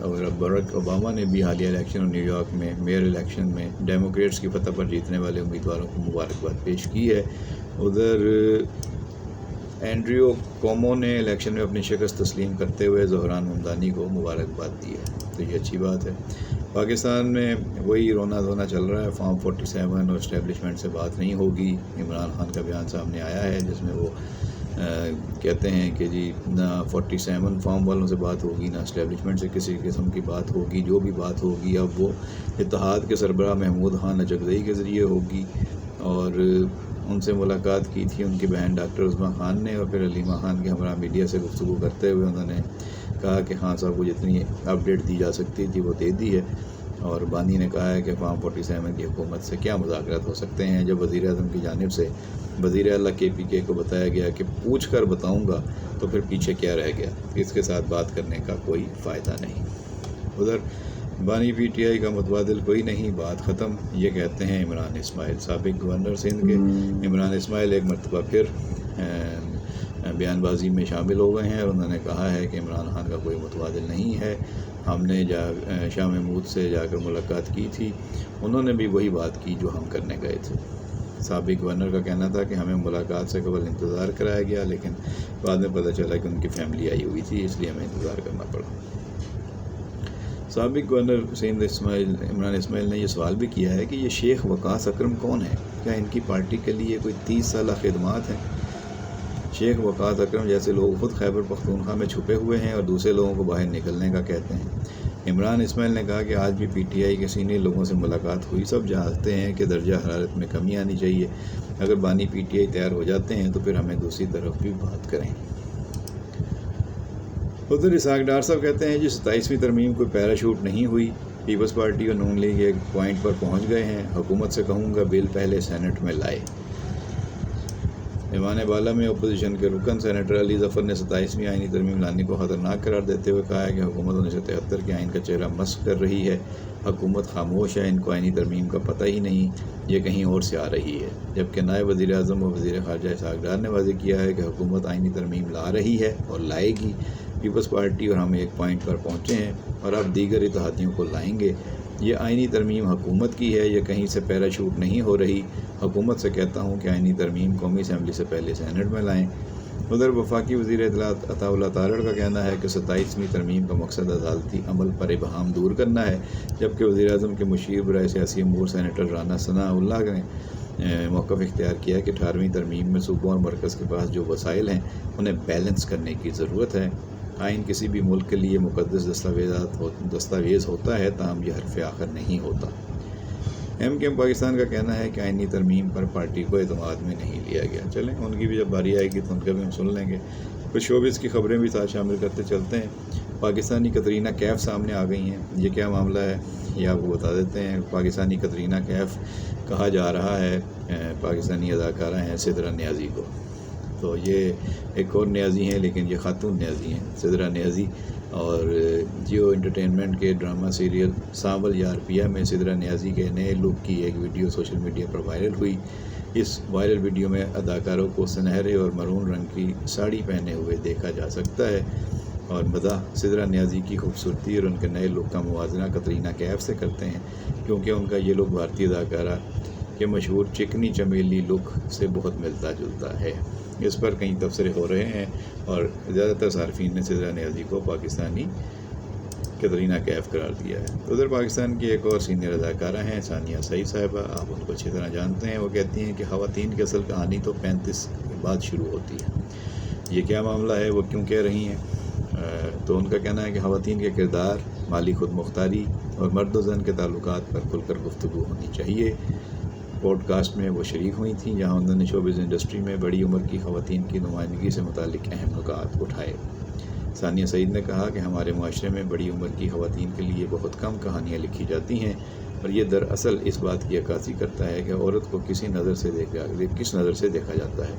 اور برک اوباما نے بھی حالیہ الیکشن اور نیو یارک میں میئر الیکشن میں ڈیموکریٹس کی فتح پر جیتنے والے امیدواروں کو مبارکباد پیش کی ہے۔ ادھر اینڈریو کومو نے الیکشن میں اپنی شکست تسلیم کرتے ہوئے زہران ممدانی کو مبارکباد دی ہے، تو یہ اچھی بات ہے۔ پاکستان میں وہی رونا دھونا چل رہا ہے، فارم 47 اور اسٹیبلشمنٹ سے بات نہیں ہوگی۔ عمران خان کا بیان سامنے آیا ہے جس میں وہ کہتے ہیں کہ جی نہ 47 فارم والوں سے بات ہوگی، نہ اسٹیبلشمنٹ سے کسی قسم کی بات ہوگی، جو بھی بات ہوگی اب وہ اتحاد کے سربراہ محمود خان نجفزئی کے ذریعے ہوگی۔ اور ان سے ملاقات کی تھی ان کی بہن ڈاکٹر عظمیٰ خان نے، اور پھر علیمہ خان کے ہمراہ میڈیا سے گفتگو کرتے ہوئے انہوں نے کہا کہ خان صاحب کو جتنی اپڈیٹ دی جا سکتی تھی وہ دے دی ہے، اور بانی نے کہا ہے کہ فارم 47 کی حکومت سے کیا مذاکرات ہو سکتے ہیں جب وزیر اعظم کی جانب سے وزیر اعلیٰ KPK کو بتایا گیا کہ پوچھ کر بتاؤں گا، تو پھر پیچھے کیا رہ گیا، اس کے ساتھ بات کرنے کا کوئی فائدہ نہیں۔ ادھر بانی PTI کا متبادل کوئی نہیں، بات ختم، یہ کہتے ہیں عمران اسماعیل، سابق گورنر سندھ کے عمران اسماعیل ایک مرتبہ پھر بیان بازی میں شامل ہو گئے ہیں، اور انہوں نے کہا ہے کہ عمران خان کا کوئی متبادل نہیں ہے۔ ہم نے شاہ محمود سے جا کر ملاقات کی تھی، انہوں نے بھی وہی بات کی جو ہم کرنے گئے تھے۔ سابق گورنر کا کہنا تھا کہ ہمیں ملاقات سے قبل انتظار کرایا گیا، لیکن بعد میں پتہ چلا کہ ان کی فیملی آئی ہوئی تھی، اس لیے ہمیں انتظار کرنا پڑا۔ سابق گورنر سندھ عمران اسماعیل نے یہ سوال بھی کیا ہے کہ یہ شیخ وقاص اکرم کون ہے؟ کیا ان کی پارٹی کے لیے کوئی 30 سالہ خدمات ہیں؟ شیخ وقاص اکرم جیسے لوگ خود خیبر پختونخوا میں چھپے ہوئے ہیں اور دوسرے لوگوں کو باہر نکلنے کا کہتے ہیں۔ عمران اسماعیل نے کہا کہ آج بھی PTI کے سینئر لوگوں سے ملاقات ہوئی، سب جانتے ہیں کہ درجہ حرارت میں کمی آنی چاہیے، اگر بانی PTI تیار ہو جاتے ہیں تو پھر ہمیں دوسری طرف بھی بات کریں۔ ادھر اسحاق ڈار صاحب کہتے ہیں جی 27ویں ترمیم کوئی پیراشوٹ نہیں ہوئی، پیپلز پارٹی اور نون لیگ ایک پوائنٹ پر پہنچ گئے ہیں، حکومت سے کہوں گا بل پہلے سینٹ میں لائے۔ ایوان بالا میں اپوزیشن کے رکن سینیٹر علی ظفر نے 27ویں آئینی ترمیم لانے کو خطرناک قرار دیتے ہوئے کہا ہے کہ حکومت 1973 کے آئین کا چہرہ مسخ کر رہی ہے، حکومت خاموش ہے، ان کو آئینی ترمیم کا پتہ ہی نہیں، یہ کہیں اور سے آ رہی ہے۔ جبکہ نائب وزیر اعظم و وزیر خارجہ اسحاق ڈار نے واضح کیا ہے کہ حکومت آئینی ترمیم لا رہی ہے اور لائے گی، پیپلز پارٹی اور ہم ایک پوائنٹ پر پہنچے ہیں اور اب دیگر اتحادیوں کو لائیں گے۔ یہ آئینی ترمیم حکومت کی ہے، یہ کہیں سے پیراشوٹ نہیں ہو رہی۔ حکومت سے کہتا ہوں کہ آئینی ترمیم قومی اسمبلی سے پہلے سینٹ میں لائیں۔ ادھر وفاقی وزیر اطلاعات عطا اللہ تارڑ کا کہنا ہے کہ 27ویں ترمیم کا مقصد عدالتی عمل پر ابہام دور کرنا ہے، جبکہ وزیر اعظم کے مشیر برائے سیاسی امور سینیٹر رانا ثناء اللہ نے موقف اختیار کیا کہ 18ویں ترمیم میں صوبوں اور مرکز کے پاس جو وسائل ہیں انہیں بیلنس کرنے کی ضرورت ہے۔ آئین کسی بھی ملک کے لیے مقدس دستاویز ہوتا ہے، تاہم یہ حرف آخر نہیں ہوتا۔ MKM پاکستان کا کہنا ہے کہ آئینی ترمیم پر پارٹی کو اعتماد میں نہیں لیا گیا۔ چلیں ان کی بھی جب باری آئے گی تو ان کا بھی ہم سن لیں گے۔ کچھ شوبز کی خبریں بھی ساتھ شامل کرتے چلتے ہیں۔ پاکستانی کترینہ کیف سامنے آ گئی ہیں، یہ کیا معاملہ ہے یہ آپ کو بتا دیتے ہیں۔ پاکستانی کترینہ کیف کہا جا رہا ہے پاکستانی اداکارہ ہیں سدرہ نیازی کو، تو یہ ایک اور نیازی ہیں لیکن یہ خاتون نیازی ہیں، سدرہ نیازی، اور جیو انٹرٹینمنٹ کے ڈرامہ سیریل سانول یار پیا میں سدرہ نیازی کے نئے لک کی ایک ویڈیو سوشل میڈیا پر وائرل ہوئی۔ اس وائرل ویڈیو میں اداکاروں کو سنہرے اور مرون رنگ کی ساڑی پہنے ہوئے دیکھا جا سکتا ہے، اور مداح سدرہ نیازی کی خوبصورتی اور ان کے نئے لک کا موازنہ کترینہ کیف سے کرتے ہیں، کیونکہ ان کا یہ لک بھارتی اداکارہ کے مشہور چکنی چمیلی لک سے بہت ملتا جلتا ہے۔ اس پر کئی تبصرے ہو رہے ہیں اور زیادہ تر صارفین نے سدرہ نیازی کو پاکستانی کترینہ کیف قرار دیا ہے۔ ادھر پاکستان کی ایک اور سینئر اداکارہ ہیں ثانیہ سعید صاحبہ، آپ ان کو اچھی طرح جانتے ہیں۔ وہ کہتی ہیں کہ خواتین کی اصل کہانی تو 35 کے بعد شروع ہوتی ہے۔ یہ کیا معاملہ ہے، وہ کیوں کہہ رہی ہیں؟ تو ان کا کہنا ہے کہ خواتین کے کردار، مالی خود مختاری اور مرد و زن کے تعلقات پر کھل کر گفتگو ہونی چاہیے۔ پوڈ کاسٹ میں وہ شریک ہوئی تھیں جہاں انہوں نے شوبز انڈسٹری میں بڑی عمر کی خواتین کی نمائندگی سے متعلق اہم نکات اٹھائے۔ ثانیہ سعید نے کہا کہ ہمارے معاشرے میں بڑی عمر کی خواتین کے لیے بہت کم کہانیاں لکھی جاتی ہیں، اور یہ دراصل اس بات کی عکاسی کرتا ہے کہ عورت کو کس نظر سے دیکھا جاتا ہے۔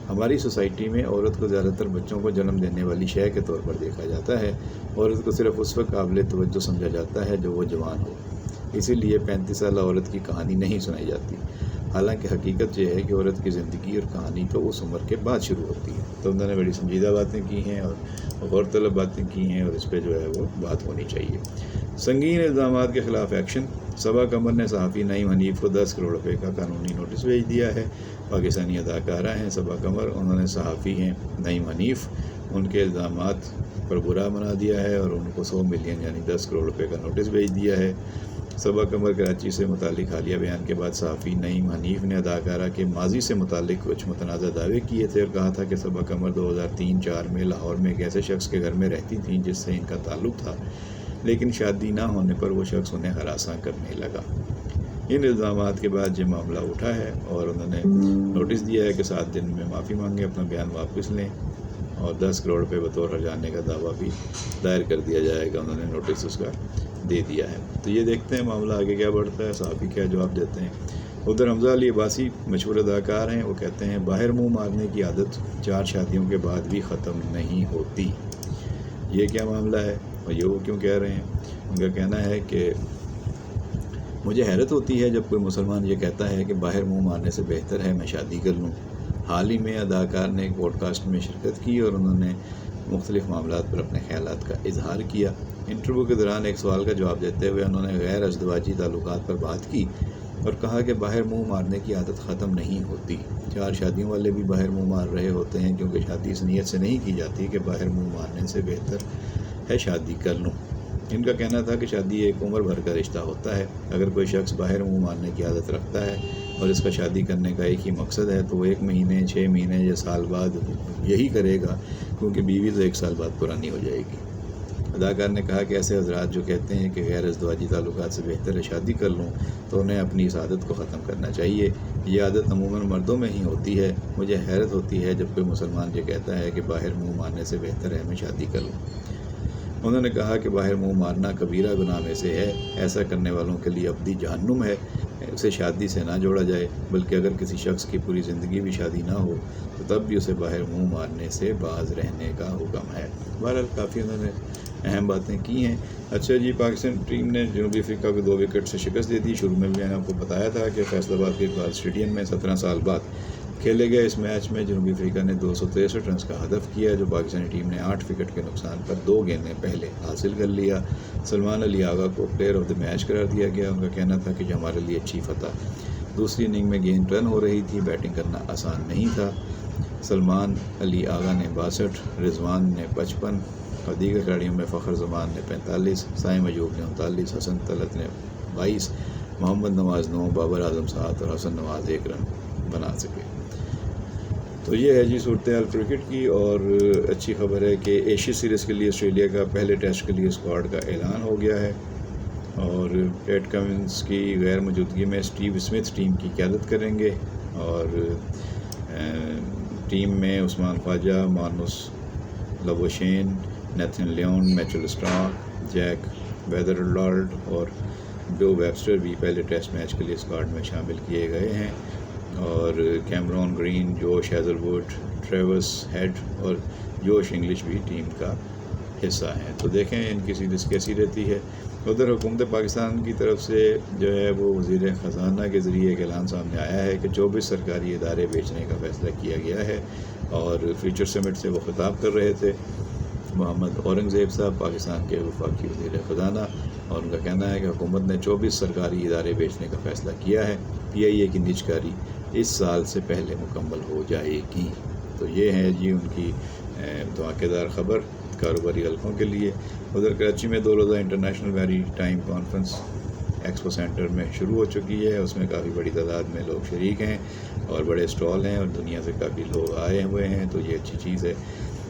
ہماری سوسائٹی میں عورت کو زیادہ تر بچوں کو جنم دینے والی شے کے طور پر دیکھا جاتا ہے۔ عورت کو صرف اس وقت قابل توجہ سمجھا جاتا ہے جب وہ جوان ہو۔ اسی لیے 35 سالہ عورت کی کہانی نہیں سنائی جاتی، حالانکہ حقیقت یہ ہے کہ عورت کی زندگی اور کہانی تو اس عمر کے بعد شروع ہوتی ہے۔ تو انہوں نے بڑی سنجیدہ باتیں کی ہیں اور غور طلب باتیں کی ہیں، اور اس پہ جو ہے وہ بات ہونی چاہیے۔ سنگین الزامات کے خلاف ایکشن، صبا قمر نے صحافی نعیم حنیف کو 10 کروڑ روپے کا قانونی نوٹس بھیج دیا ہے۔ پاکستانی اداکارہ ہیں صبا قمر، انہوں نے صحافی ہیں نعیم حنیف، ان کے الزامات پر برا بنا دیا ہے اور ان کو 100 ملین یعنی 10 کروڑ روپے کا نوٹس بھیج دیا ہے۔ صبا قمر کراچی سے متعلق حالیہ بیان کے بعد صحافی نعیم حنیف نے اداکارہ کے ماضی سے متعلق کچھ متنازع دعوے کیے تھے اور کہا تھا کہ صبا قمر 2003-04 میں لاہور میں ایک ایسے شخص کے گھر میں رہتی تھیں جس سے ان کا تعلق تھا، لیکن شادی نہ ہونے پر وہ شخص انہیں ہراساں کرنے لگا۔ ان الزامات کے بعد یہ معاملہ اٹھا ہے اور انہوں نے نوٹس دیا ہے کہ 7 دن میں معافی مانگیں، اپنا بیان واپس لیں اور 10 کروڑ روپے بطور ہرجانے کا دعویٰ بھی دائر کر دیا جائے گا۔ انہوں نے نوٹس اس کا دے دیا ہے۔ تو یہ دیکھتے ہیں معاملہ آگے کیا بڑھتا ہے، صحافی کیا جواب دیتے ہیں۔ ادھر حمزہ علی عباسی مشہور اداکار ہیں، وہ کہتے ہیں باہر منہ مارنے کی عادت 4 شادیوں کے بعد بھی ختم نہیں ہوتی۔ یہ کیا معاملہ ہے اور یہ وہ کیوں کہہ رہے ہیں؟ ان کا کہنا ہے کہ مجھے حیرت ہوتی ہے جب کوئی مسلمان یہ کہتا ہے کہ باہر منہ مارنے سے بہتر ہے میں شادی کر لوں۔ حال ہی میں اداکار نے ایک پوڈ کاسٹ میں شرکت کی اور انہوں نے مختلف معاملات پر اپنے خیالات کا اظہار کیا۔ انٹرویو کے دوران ایک سوال کا جواب دیتے ہوئے انہوں نے غیر ازدواجی تعلقات پر بات کی اور کہا کہ باہر منہ مارنے کی عادت ختم نہیں ہوتی۔ 4 شادیوں والے بھی باہر منہ مار رہے ہوتے ہیں، کیونکہ شادی اس نیت سے نہیں کی جاتی کہ باہر منہ مارنے سے بہتر ہے شادی کر لوں۔ ان کا کہنا تھا کہ شادی ایک عمر بھر کا رشتہ ہوتا ہے۔ اگر کوئی شخص باہر منہ مارنے کی عادت رکھتا ہے اور اس کا شادی کرنے کا ایک ہی مقصد ہے تو وہ 1 مہینے 6 مہینے یا سال بعد یہی کرے گا، کیونکہ بیوی تو 1 سال بعد پرانی ہو جائے گی۔ اداکار نے کہا کہ ایسے حضرات جو کہتے ہیں کہ غیر ازدواجی تعلقات سے بہتر ہے شادی کر لوں تو انہیں اپنی اس عادت کو ختم کرنا چاہیے۔ یہ عادت عموماً مردوں میں ہی ہوتی ہے۔ مجھے حیرت ہوتی ہے جب کوئی مسلمان یہ کہتا ہے کہ باہر منہ مارنے سے بہتر ہے میں شادی کر لوں۔ انہوں نے کہا کہ باہر منہ مارنا کبیرہ گناہ میں سے ہے، ایسا کرنے والوں کے لیے ابدی جہنم ہے، اسے شادی سے نہ جوڑا جائے، بلکہ اگر کسی شخص کی پوری زندگی بھی شادی نہ ہو تو تب بھی اسے باہر منہ مارنے سے باز رہنے کا حکم ہے۔ بہرحال کافی انہوں نے اہم باتیں کی ہیں۔ اچھا جی، پاکستان ٹیم نے جنوبی افریقہ کو 2 وکٹ سے شکست دے دی۔ شروع میں بھی میں نے آپ کو بتایا تھا کہ فیصل آباد کے اقبال اسٹیڈیم میں 17 سال بعد کھیلے گئے اس میچ میں جنوبی افریقہ نے 263 رنز کا ہدف کیا، جو پاکستانی ٹیم نے 8 وکٹ کے نقصان پر 2 گیندیں پہلے حاصل کر لیا۔ سلمان علی آغا کو پلیئر آف دی میچ قرار دیا گیا۔ ان کا کہنا تھا کہ یہ ہمارے لیے اچھی فتح۔ دوسری اننگ میں گیند ٹرن ہو رہی تھی، بیٹنگ کرنا آسان نہیں تھا۔ سلمان علی آغا نے 62، رضوان نے 55 اور دیگر کھلاڑیوں میں فخر زمان نے 45، سائم ایوب نے 39، حسن طلعت نے 22، محمد نواز 9، بابر اعظم 7 اور حسن نواز 1 رن بنا سکے۔ تو یہ ہے جی صورتحال کرکٹ کی، اور اچھی خبر ہے کہ ایشیا سیریز کے لیے آسٹریلیا کا پہلے ٹیسٹ کے لیے اسکواڈ کا اعلان ہو گیا ہے، اور پیٹ کمنس کی غیر موجودگی میں اسٹیو اسمتھ ٹیم کی قیادت کریں گے، اور ٹیم میں Usman Khawaja, Marnus Labuschagne, Nathan Lyon, Mitchell Starc, Jake Weatherald اور ڈو ویبسٹر بھی پہلے ٹیسٹ میچ کے لیے اسکواڈ میں شامل کیے گئے ہیں، اور کیمرون گرین، جوش ہیزلووڈ، ٹریورس ہیڈ اور جوش انگلش بھی ٹیم کا حصہ ہیں۔ تو دیکھیں ان کی سیریز کیسی رہتی ہے۔ ادھر حکومت پاکستان کی طرف سے جو ہے وہ وزیر خزانہ کے ذریعے ایک اعلان سامنے آیا ہے کہ 24 سرکاری ادارے بیچنے کا فیصلہ کیا گیا ہے، اور فیوچر سمٹ سے وہ خطاب کر رہے تھے محمد اورنگزیب صاحب، پاکستان کے وفاقی وزیر خزانہ، اور ان کا کہنا ہے کہ حکومت نے 24 سرکاری ادارے بیچنے کا فیصلہ کیا ہے۔ PIA کی نجکاری اس سال سے پہلے مکمل ہو جائے گی۔ تو یہ ہے جی ان کی دھماکے دار خبر کاروباری حلقوں کے لیے۔ ادھر کراچی میں 2 روزہ انٹرنیشنل میری ٹائم کانفرنس ایکسپو سینٹر میں شروع ہو چکی ہے۔ اس میں کافی بڑی تعداد میں لوگ شریک ہیں اور بڑے اسٹال ہیں اور دنیا سے کافی لوگ آئے ہوئے ہیں، تو یہ اچھی چیز ہے۔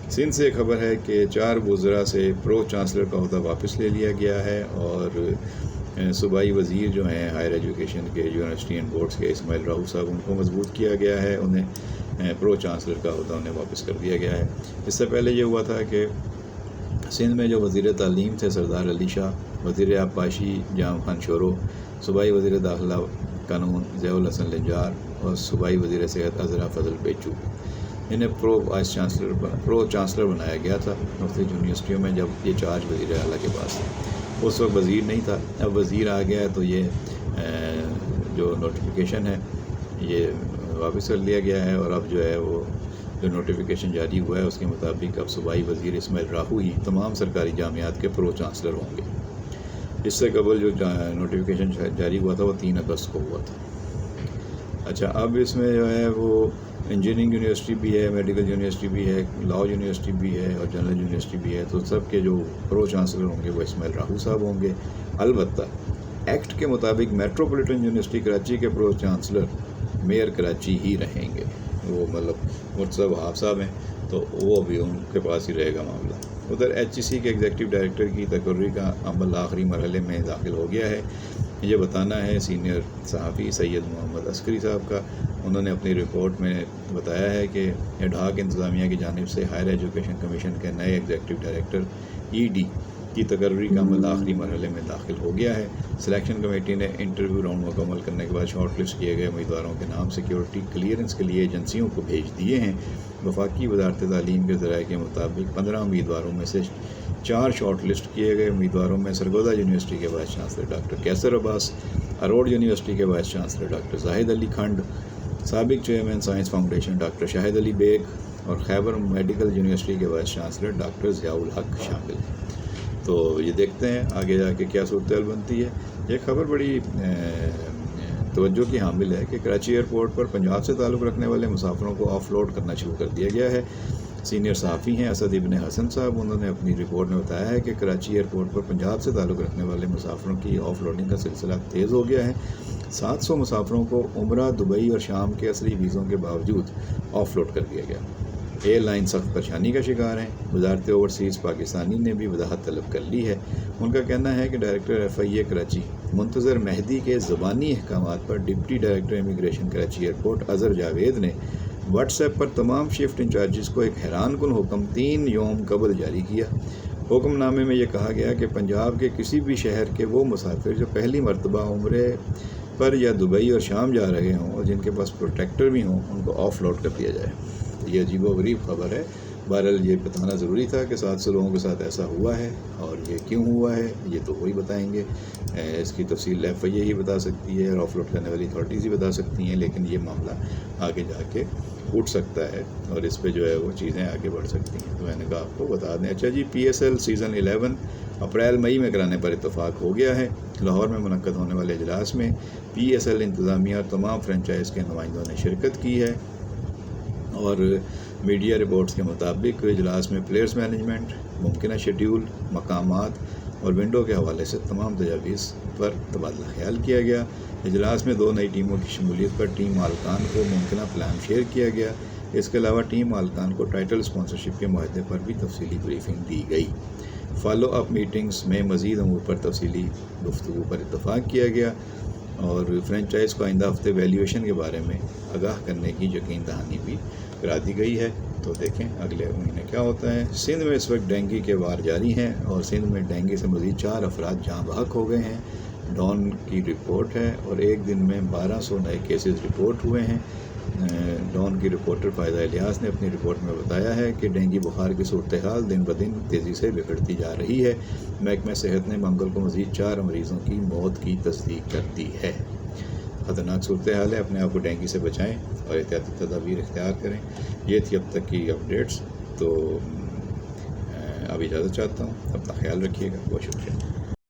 سندھ سے خبر ہے کہ 4 وزراء سے پرو چانسلر کا عہدہ واپس لے لیا گیا ہے، اور صوبائی وزیر جو ہیں ہائر ایجوکیشن کے، یونیورسٹی اینڈ بورڈز کے، اسماعیل راؤ صاحب، ان کو مضبوط کیا گیا ہے، انہیں پرو چانسلر کا عہدہ انہیں واپس کر دیا گیا ہے۔ اس سے پہلے یہ ہوا تھا کہ سندھ میں جو وزیر تعلیم تھے سردار علی شاہ، وزیر آبپاشی جام خان شورو، صوبائی وزیر داخلہ قانون ضیاء الحسن لنجار اور صوبائی وزیر صحت عذرا فضل بیچو، انہیں پرو چانسلر بنایا گیا تھا مختلف یونیورسٹیوں میں، جب یہ چارج وزیر اعلیٰ کے پاس تھا۔ اس وقت وزیر نہیں تھا، اب وزیر آ گیا تو یہ جو نوٹیفیکیشن ہے یہ واپس کر لیا گیا ہے، اور اب جو ہے وہ جو نوٹیفیکیشن جاری ہوا ہے اس کے مطابق اب صوبائی وزیر اسماعیل راہو ہی تمام سرکاری جامعات کے پرو چانسلر ہوں گے۔ اس سے قبل جو نوٹیفیکیشن جاری ہوا تھا وہ 3 اگست کو ہوا تھا۔ اچھا، اب اس میں جو ہے وہ انجینئرنگ یونیورسٹی بھی ہے، میڈیکل یونیورسٹی بھی ہے، لاء یونیورسٹی بھی ہے اور جنرل یونیورسٹی بھی ہے، تو سب کے جو پرو چانسلر ہوں گے وہ اسماعیل راہو صاحب ہوں گے۔ البتہ ایکٹ کے مطابق میٹروپولیٹن یونیورسٹی کراچی کے پرو چانسلر میئر کراچی ہی رہیں گے، وہ مطلب مرتضیٰ وہاب صاحب ہیں تو وہ بھی ان کے پاس ہی رہے گا معاملہ۔ ادھر ایچ ای سی کے ایگزیکٹو ڈائریکٹر کی تقرری کا عمل آخری مرحلے میں داخل ہو گیا ہے۔ یہ بتانا ہے سینئر صحافی سید محمد عسکری صاحب کا، انہوں نے اپنی رپورٹ میں بتایا ہے کہ ایڈ ہاک انتظامیہ کی جانب سے ہائر ایجوکیشن کمیشن کے نئے ایگزیکٹو ڈائریکٹر ED کی تقرری کا عمل آخری مرحلے میں داخل ہو گیا ہے۔ سلیکشن کمیٹی نے انٹرویو راؤنڈ مکمل کرنے کے بعد شارٹ لسٹ کیے گئے امیدواروں کے نام سیکیورٹی کلیئرنس کے لیے ایجنسیوں کو بھیج دیے ہیں۔ وفاقی وزارت تعلیم کے ذرائع کے مطابق 15 امیدواروں میں سے 4 شارٹ لسٹ کیے گئے امیدواروں میں سرگودا یونیورسٹی کے وائس چانسلر ڈاکٹر کیسر عباس، اروڑ یونیورسٹی کے وائس چانسلر ڈاکٹر زاہد علی کھنڈ، سابق چیئرمین سائنس فاؤنڈیشن ڈاکٹر شاہد علی بیگ اور خیبر میڈیکل یونیورسٹی کے وائس چانسلر ڈاکٹر ضیاء الحق شامل ہیں۔ تو یہ دیکھتے ہیں آگے جا کے کیا صورتحال بنتی ہے۔ یہ خبر بڑی توجہ کی حامل ہے کہ کراچی ایئرپورٹ پر پنجاب سے تعلق رکھنے والے مسافروں کو آف لوڈ کرنا شروع کر دیا گیا ہے۔ سینئر صحافی ہیں اسد ابن حسن صاحب، انہوں نے اپنی رپورٹ میں بتایا ہے کہ کراچی ایئرپورٹ پر پنجاب سے تعلق رکھنے والے مسافروں کی آف لوڈنگ کا سلسلہ تیز ہو گیا ہے۔ 700 مسافروں کو عمرہ، دبئی اور شام کے اصلی ویزوں کے باوجود آف لوڈ کر دیا گیا۔ ایئر لائن سخت پریشانی کا شکار ہیں۔ وزارت اوورسیز پاکستانی نے بھی وضاحت طلب کر لی ہے۔ ان کا کہنا ہے کہ ڈائریکٹر FIA کراچی منتظر مہدی کے زبانی احکامات پر deputy director immigration Karachi airport Azhar Javed نے واٹس ایپ پر تمام شفٹ انچارجز کو ایک حیران کن حکم 3 یوم قبل جاری کیا۔ حکم نامے میں یہ کہا گیا کہ پنجاب کے کسی بھی شہر کے وہ مسافر جو پہلی مرتبہ عمرے پر یا دبئی اور شام جا رہے ہوں اور جن کے پاس پروٹیکٹر بھی ہوں ان کو آف لوڈ کر دیا جائے۔ یہ عجیب و غریب خبر ہے، بہرحال یہ بتانا ضروری تھا کہ 700 لوگوں کے ساتھ ایسا ہوا ہے، اور یہ کیوں ہوا ہے یہ تو وہی بتائیں گے۔ اس کی تفصیل FIA ہی بتا سکتی ہے اور آف لوڈ کرنے والی اتھارٹیز ہی بتا سکتی ہیں، لیکن یہ معاملہ آگے جا کے اٹھ سکتا ہے اور اس پہ جو ہے وہ چیزیں آگے بڑھ سکتی ہیں، تو میں نے کہا آپ کو بتا دیں۔ اچھا جی، PSL سیزن 11 اپریل مئی میں کرانے پر اتفاق ہو گیا ہے۔ لاہور میں منعقد ہونے والے اجلاس میں PSL انتظامیہ اور تمام فرنچائز کے نمائندوں نے شرکت کی ہے، اور میڈیا رپورٹس کے مطابق اجلاس میں پلیئرز مینجمنٹ، ممکنہ شیڈیول، مقامات اور ونڈو کے حوالے سے تمام تجاویز پر تبادلہ خیال کیا گیا۔ اجلاس میں 2 نئی ٹیموں کی شمولیت پر ٹیم مالکان کو ممکنہ پلان شیئر کیا گیا۔ اس کے علاوہ ٹیم مالکان کو ٹائٹل اسپانسرشپ کے معاہدے پر بھی تفصیلی بریفنگ دی گئی۔ فالو اپ میٹنگز میں مزید امور پر تفصیلی گفتگو پر اتفاق کیا گیا، اور فرنچائز کو آئندہ ہفتے ویلیویشن کے بارے میں آگاہ کرنے کی یقین دہانی بھی کرا دی گئی ہے۔ تو دیکھیں اگلے مہینے کیا ہوتا ہے۔ سندھ میں اس وقت ڈینگی کے وار جاری ہیں، اور سندھ میں ڈینگی سے مزید 4 افراد جاں بحق ہو گئے ہیں۔ ڈان کی رپورٹ ہے، اور ایک دن میں 1200 نئے کیسز رپورٹ ہوئے ہیں۔ ڈان کی رپورٹر فائزہ الیاس نے اپنی رپورٹ میں بتایا ہے کہ ڈینگی بخار کی صورتحال دن بدن تیزی سے بگڑتی جا رہی ہے۔ محکمہ صحت نے منگل کو مزید 4 مریضوں کی موت کی تصدیق کر دی ہے۔ خطرناک صورتحال ہے، اپنے آپ کو ڈینگی سے بچائیں اور احتیاطی تدابیر اختیار کریں۔ یہ تھی اب تک کی اپڈیٹس، تو اب اجازت چاہتا ہوں، اپنا خیال رکھیے گا، بہت شکریہ۔